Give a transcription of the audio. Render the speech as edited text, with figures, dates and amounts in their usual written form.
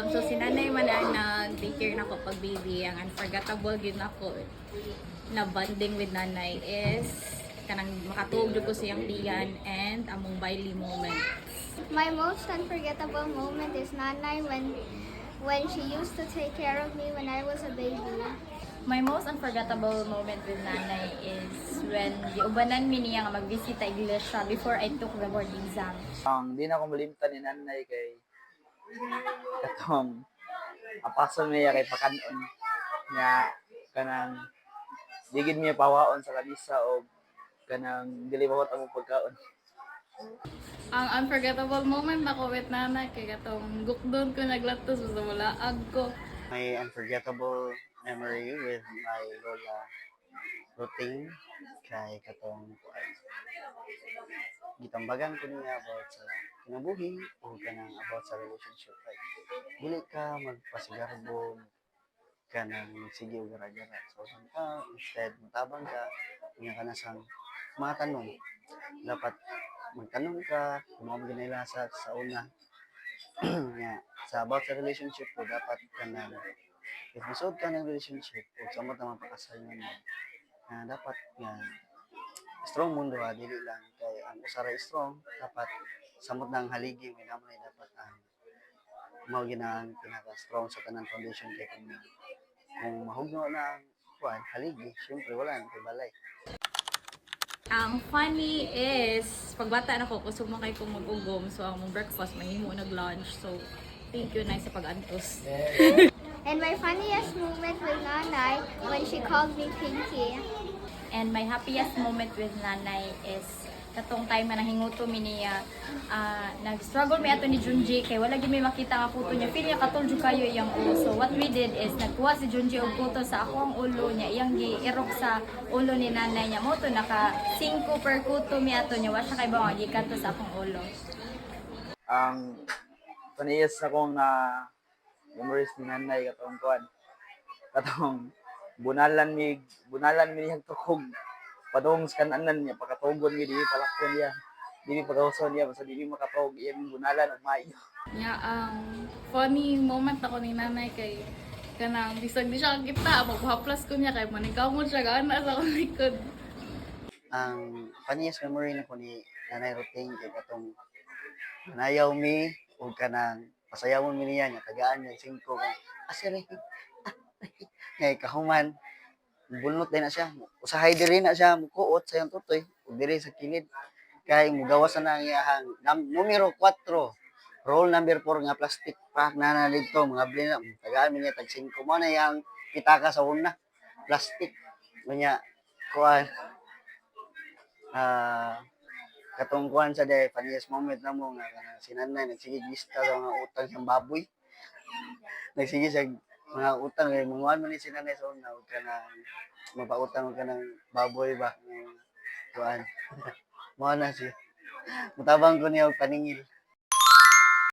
So si nanay man ang nag-take care na ko pag baby. Ang unforgettable yun ako na bonding with nanay is kanang makatuog ko siyang tiyan and among baily moment. My most unforgettable moment is Nanay when she used to take care of me when I was a baby. My most unforgettable moment with nanay is when giubanan mi niya nga magbisita iglesia before I took the board exam. Ang di na ko malimtan ni nanay kay katong apason niya kay pakanon niya kanang digid niya pawaon sa kanisa o kanang dili mawat ang pagkaon. Ang unforgettable moment ako with nanay kay katong gukdon ko naglatos sa walaag ko. My unforgettable memory with my lola routine kay katong gitambagan ko niya about sa kinabuhi o kanang about sa relationship like dili ka magpasigarbo kanang sige og gara-gara so ka instead matabang ka niya ka na sang mga tanong dapat magtanong ka kung ano ginila sa una nga sa about sa relationship ko dapat kanang if masud ka ng relationship o samot naman pakasayon mo dapat nga strong mundo dili lang kay ang usa ra strong dapat samot nang haligi may naman dapat ang mao ginang pinaka strong sa tanang foundation kay kung mahugno na ang kuan haligi syempre wala na kay balay. Ang funny is, pagbata na ko, kusog mo kayo kong mag-ugom. So, ang breakfast, mahimo nag-lunch. So, thank you, nice sa pag-antos. And my funniest moment with Nanay when she called me Pinky. And my happiest moment with nanay is katong time na nahinguto mi niya nag-struggle mi ato ni Junji kay wala gyud may makita nga kuto niya feel niya katuljo kayo iyang ulo. So what we did is nagkuha si Junji og kuto sa ako ang ulo niya iyang gi-irok sa ulo ni nanay niya mo to naka 5 per kuto mi ato niya wa siya kay bawang gikan to sa akong ulo. Ang paniyas akong na memories ni nanay katong bunalan mi niyang tukog padung sa kananan niya pakatugon mi dili palakon niya dili pagawson niya basta dili makatog iyang bunalan og maayo. Nga ang funny moment ako ni nanay kay kanang bisag di siya kita magpahaplas ko niya kay manikamot siya gana sa akong likod. Ang funniest memory na ko ni Nanay Roting kay katong nayaw mi ug kanang pasayawon mi niya nga tagaan niya 5 kay asire ngay kahuman bulnot din na siya usahay diri na siya mukuot sa iyang tutoy ug diri sa kilid kay mugawas na ang iyahang numero 4 roll number 4 nga plastic pack na dito mga blina tagaan mi niya tag 5 mo na yang pitaka sa una plastic unya kuan katong kuan sa day funniest moment na mo nga si nanay nagsige lista sa mga utang siyang baboy nagsige siya mga utang kay manguan man ni si nanay sa una ug kanang mapautang ka ng baboy ba kuan mo na siya mutabang ko niya og paningil.